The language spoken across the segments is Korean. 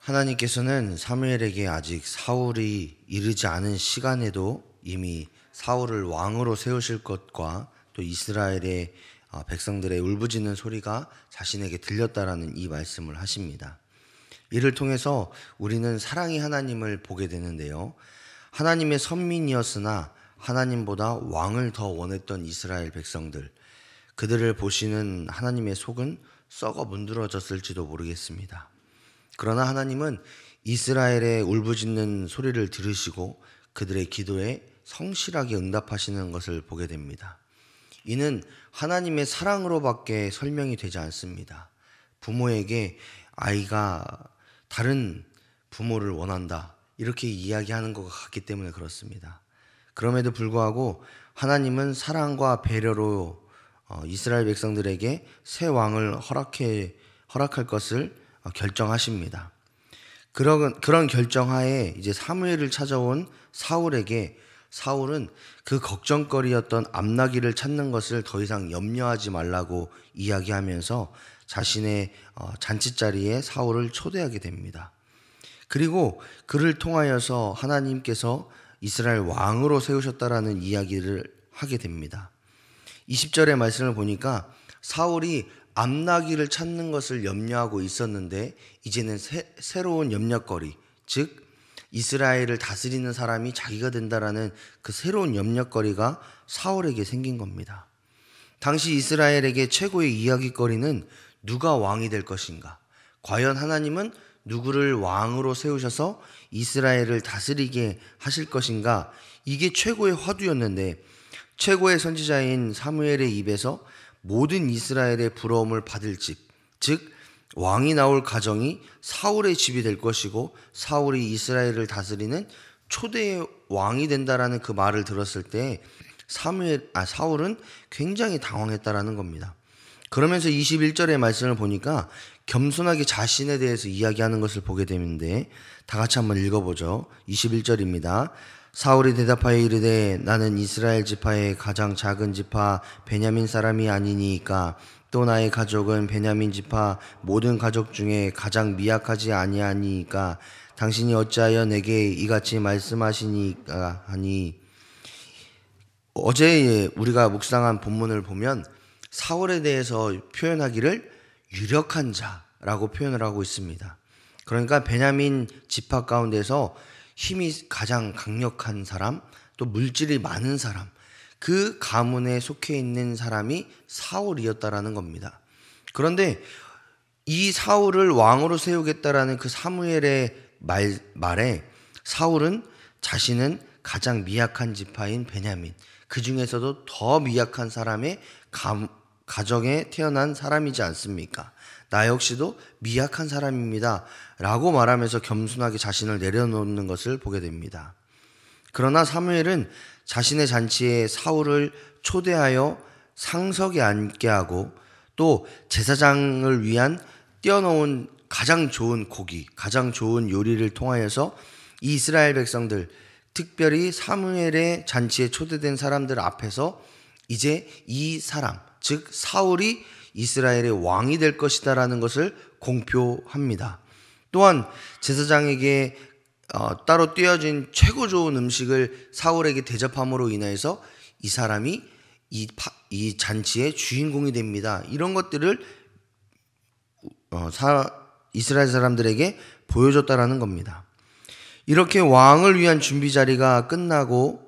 하나님께서는 사무엘에게 아직 사울이 이르지 않은 시간에도 이미 사울을 왕으로 세우실 것과 또 이스라엘의 백성들의 울부짖는 소리가 자신에게 들렸다라는 이 말씀을 하십니다. 이를 통해서 우리는 사랑의 하나님을 보게 되는데요. 하나님의 선민이었으나 하나님보다 왕을 더 원했던 이스라엘 백성들, 그들을 보시는 하나님의 속은 썩어 문드러졌을지도 모르겠습니다. 그러나 하나님은 이스라엘의 울부짖는 소리를 들으시고 그들의 기도에 성실하게 응답하시는 것을 보게 됩니다. 이는 하나님의 사랑으로밖에 설명이 되지 않습니다. 부모에게 아이가 다른 부모를 원한다, 이렇게 이야기하는 것 같기 때문에 그렇습니다. 그럼에도 불구하고 하나님은 사랑과 배려로 이스라엘 백성들에게 새 왕을 허락할 것을 결정하십니다. 그런 결정하에 이제 사무엘을 찾아온 사울에게 사울은 그 걱정거리였던 암나기를 찾는 것을 더 이상 염려하지 말라고 이야기하면서 자신의 잔치자리에 사울을 초대하게 됩니다. 그리고 그를 통하여서 하나님께서 이스라엘 왕으로 세우셨다라는 이야기를 하게 됩니다. 20절의 말씀을 보니까 사울이 암나기를 찾는 것을 염려하고 있었는데 이제는 새로운 염려거리, 즉 이스라엘을 다스리는 사람이 자기가 된다라는 그 새로운 염려거리가 사울에게 생긴 겁니다. 당시 이스라엘에게 최고의 이야기거리는 누가 왕이 될 것인가? 과연 하나님은 누구를 왕으로 세우셔서 이스라엘을 다스리게 하실 것인가? 이게 최고의 화두였는데 최고의 선지자인 사무엘의 입에서 모든 이스라엘의 부러움을 받을 집, 즉 왕이 나올 가정이 사울의 집이 될 것이고 사울이 이스라엘을 다스리는 초대의 왕이 된다라는 그 말을 들었을 때 사울은 굉장히 당황했다라는 겁니다. 그러면서 21절의 말씀을 보니까 겸손하게 자신에 대해서 이야기하는 것을 보게 되는데 다 같이 한번 읽어보죠. 21절입니다. 사울이 대답하여 이르되 나는 이스라엘 지파의 가장 작은 지파 베냐민 사람이 아니니까 또 나의 가족은 베냐민 지파 모든 가족 중에 가장 미약하지 아니하니까 당신이 어찌하여 내게 이같이 말씀하시니까 하니. 어제 우리가 묵상한 본문을 보면 사울에 대해서 표현하기를 유력한 자라고 표현을 하고 있습니다. 그러니까 베냐민 지파 가운데서 힘이 가장 강력한 사람, 또 물질이 많은 사람, 그 가문에 속해 있는 사람이 사울이었다라는 겁니다. 그런데 이 사울을 왕으로 세우겠다라는 그 사무엘의 말에 사울은 자신은 가장 미약한 지파인 베냐민, 그 중에서도 더 미약한 사람의 가정에 태어난 사람이지 않습니까? 나 역시도 미약한 사람입니다 라고 말하면서 겸손하게 자신을 내려놓는 것을 보게 됩니다. 그러나 사무엘은 자신의 잔치에 사울을 초대하여 상석에 앉게 하고 또 제사장을 위한 띄워놓은 가장 좋은 고기, 가장 좋은 요리를 통하여서 이스라엘 백성들, 특별히 사무엘의 잔치에 초대된 사람들 앞에서 이제 이 사람, 즉 사울이 이스라엘의 왕이 될 것이다라는 것을 공표합니다. 또한 제사장에게 따로 띄어진 최고 좋은 음식을 사울에게 대접함으로 인해서 이 사람이 이 잔치의 주인공이 됩니다. 이런 것들을 이스라엘 사람들에게 보여줬다라는 겁니다. 이렇게 왕을 위한 준비 자리가 끝나고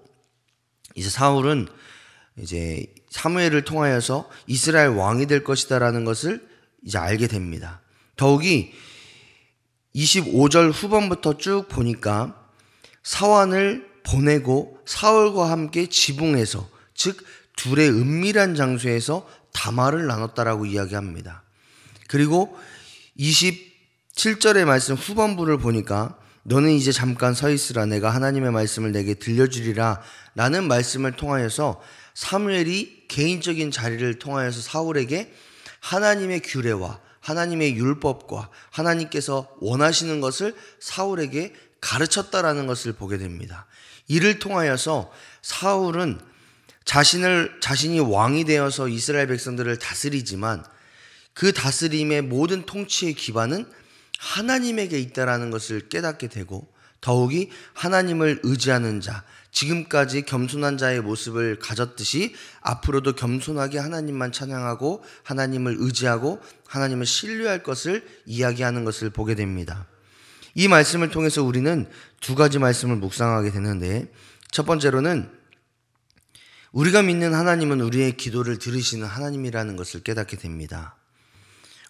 이제 사울은 이제 사무엘을 통하여서 이스라엘 왕이 될 것이다라는 것을 이제 알게 됩니다. 더욱이 25절 후반부터 쭉 보니까 사환을 보내고 사울과 함께 지붕에서, 즉 둘의 은밀한 장소에서 담화를 나눴다라고 이야기합니다. 그리고 27절의 말씀 후반부를 보니까 너는 이제 잠깐 서 있으라 내가 하나님의 말씀을 내게 들려주리라 라는 말씀을 통하여서 사무엘이 개인적인 자리를 통하여서 사울에게 하나님의 규례와 하나님의 율법과 하나님께서 원하시는 것을 사울에게 가르쳤다라는 것을 보게 됩니다. 이를 통하여서 사울은 자신이 왕이 되어서 이스라엘 백성들을 다스리지만 그 다스림의 모든 통치의 기반은 하나님에게 있다라는 것을 깨닫게 되고, 더욱이 하나님을 의지하는 자, 지금까지 겸손한 자의 모습을 가졌듯이 앞으로도 겸손하게 하나님만 찬양하고 하나님을 의지하고 하나님을 신뢰할 것을 이야기하는 것을 보게 됩니다. 이 말씀을 통해서 우리는 두 가지 말씀을 묵상하게 되는데, 첫 번째로는 우리가 믿는 하나님은 우리의 기도를 들으시는 하나님이라는 것을 깨닫게 됩니다.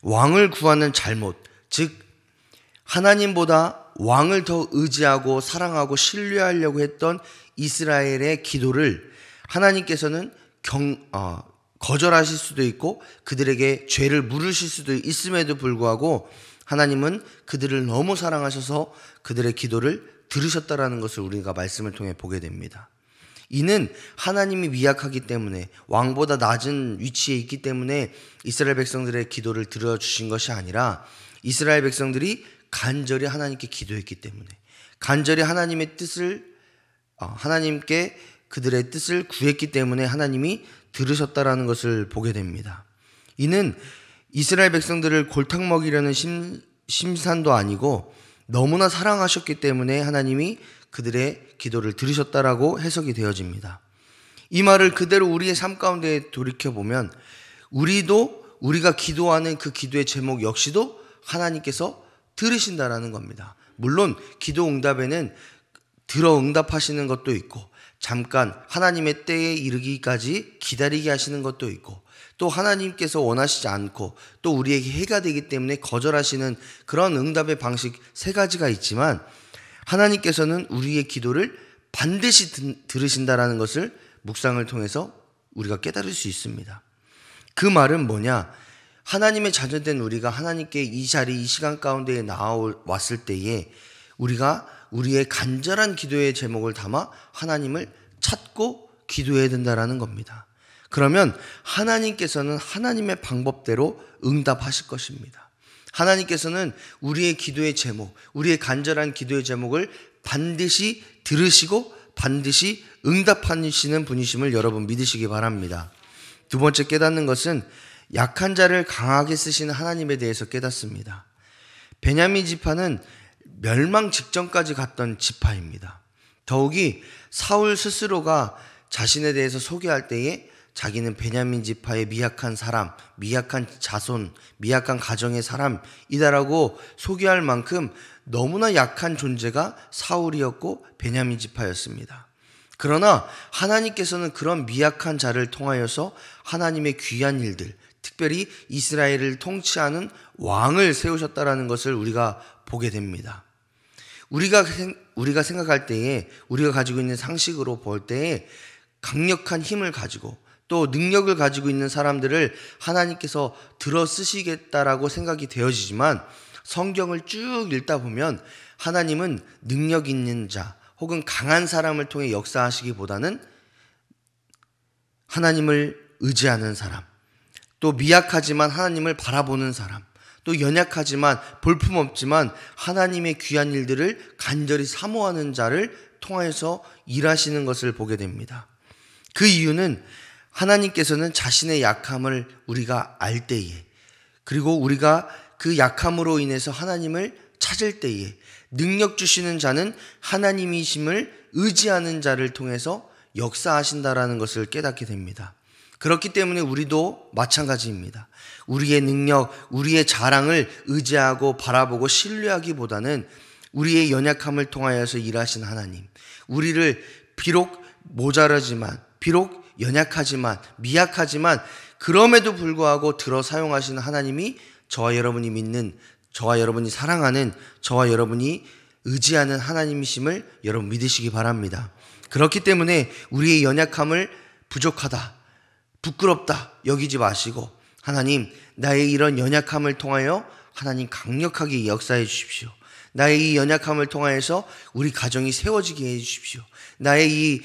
왕을 구하는 잘못, 즉 하나님보다 왕을 더 의지하고 사랑하고 신뢰하려고 했던 이스라엘의 기도를 하나님께서는 거절하실 수도 있고 그들에게 죄를 물으실 수도 있음에도 불구하고 하나님은 그들을 너무 사랑하셔서 그들의 기도를 들으셨다라는 것을 우리가 말씀을 통해 보게 됩니다. 이는 하나님이 미약하기 때문에, 왕보다 낮은 위치에 있기 때문에 이스라엘 백성들의 기도를 들어주신 것이 아니라 이스라엘 백성들이 간절히 하나님께 기도했기 때문에, 간절히 하나님의 뜻을 하나님께 그들의 뜻을 구했기 때문에 하나님이 들으셨다라는 것을 보게 됩니다. 이는 이스라엘 백성들을 골탕 먹이려는 심산도 아니고 너무나 사랑하셨기 때문에 하나님이 그들의 기도를 들으셨다라고 해석이 되어집니다. 이 말을 그대로 우리의 삶 가운데 돌이켜보면 우리가 기도하는 그 기도의 제목 역시도 하나님께서 들으신다라는 겁니다. 물론 기도 응답에는 들어 응답하시는 것도 있고 잠깐 하나님의 때에 이르기까지 기다리게 하시는 것도 있고, 또 하나님께서 원하시지 않고 또 우리에게 해가 되기 때문에 거절하시는 그런 응답의 방식 세 가지가 있지만, 하나님께서는 우리의 기도를 반드시 들으신다라는 것을 묵상을 통해서 우리가 깨달을 수 있습니다. 그 말은 뭐냐? 하나님의 자녀된 우리가 하나님께 이 시간 가운데에 나왔을 때에 우리가 우리의 간절한 기도의 제목을 담아 하나님을 찾고 기도해야 된다라는 겁니다. 그러면 하나님께서는 하나님의 방법대로 응답하실 것입니다. 하나님께서는 우리의 기도의 제목, 우리의 간절한 기도의 제목을 반드시 들으시고 반드시 응답하시는 분이심을 여러분 믿으시기 바랍니다. 두 번째 깨닫는 것은 약한 자를 강하게 쓰시는 하나님에 대해서 깨닫습니다. 베냐민 지파는 멸망 직전까지 갔던 지파입니다. 더욱이 사울 스스로가 자신에 대해서 소개할 때에 자기는 베냐민 지파의 미약한 사람, 미약한 자손, 미약한 가정의 사람이다라고 소개할 만큼 너무나 약한 존재가 사울이었고 베냐민 지파였습니다. 그러나 하나님께서는 그런 미약한 자를 통하여서 하나님의 귀한 일들, 특별히 이스라엘을 통치하는 왕을 세우셨다라는 것을 우리가 보게 됩니다. 우리가 생각할 때에, 우리가 가지고 있는 상식으로 볼 때에 강력한 힘을 가지고 또 능력을 가지고 있는 사람들을 하나님께서 들어 쓰시겠다라고 생각이 되어지지만, 성경을 쭉 읽다 보면 하나님은 능력 있는 자 혹은 강한 사람을 통해 역사하시기보다는 하나님을 의지하는 사람, 또 미약하지만 하나님을 바라보는 사람, 또 연약하지만 볼품없지만 하나님의 귀한 일들을 간절히 사모하는 자를 통하여서 일하시는 것을 보게 됩니다. 그 이유는 하나님께서는 자신의 약함을 우리가 알 때에, 그리고 우리가 그 약함으로 인해서 하나님을 찾을 때에 능력 주시는 자는 하나님이심을 의지하는 자를 통해서 역사하신다라는 것을 깨닫게 됩니다. 그렇기 때문에 우리도 마찬가지입니다. 우리의 능력, 우리의 자랑을 의지하고 바라보고 신뢰하기보다는 우리의 연약함을 통하여서 일하신 하나님, 우리를 비록 모자라지만, 비록 연약하지만, 미약하지만 그럼에도 불구하고 들어 사용하시는 하나님이 저와 여러분이 믿는, 저와 여러분이 사랑하는, 저와 여러분이 의지하는 하나님이심을 여러분 믿으시기 바랍니다. 그렇기 때문에 우리의 연약함을 부족하다, 부끄럽다 여기지 마시고, 하나님, 나의 이런 연약함을 통하여 하나님 강력하게 역사해 주십시오. 나의 이 연약함을 통하여서 우리 가정이 세워지게 해 주십시오. 나의 이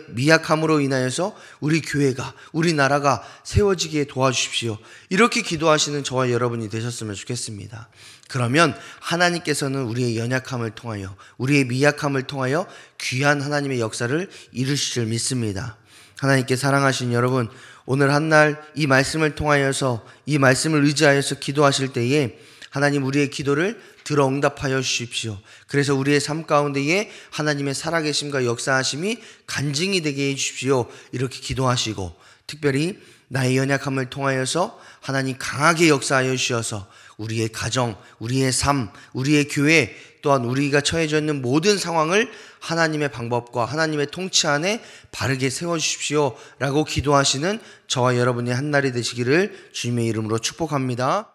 미약함으로 인하여서 우리 교회가, 우리 나라가 세워지게 도와주십시오. 이렇게 기도하시는 저와 여러분이 되셨으면 좋겠습니다. 그러면 하나님께서는 우리의 연약함을 통하여, 우리의 미약함을 통하여 귀한 하나님의 역사를 이루실 줄 믿습니다. 하나님께 사랑하신 여러분, 오늘 한날 이 말씀을 통하여서, 이 말씀을 의지하여서 기도하실 때에 하나님 우리의 기도를 들어 응답하여 주십시오. 그래서 우리의 삶 가운데에 하나님의 살아계심과 역사하심이 간증이 되게 해주십시오. 이렇게 기도하시고, 특별히 나의 연약함을 통하여서 하나님 강하게 역사하여 주셔서 우리의 가정, 우리의 삶, 우리의 교회, 또한 우리가 처해져 있는 모든 상황을 하나님의 방법과 하나님의 통치 안에 바르게 세워주십시오 라고 기도하시는 저와 여러분의 한 날이 되시기를 주님의 이름으로 축복합니다.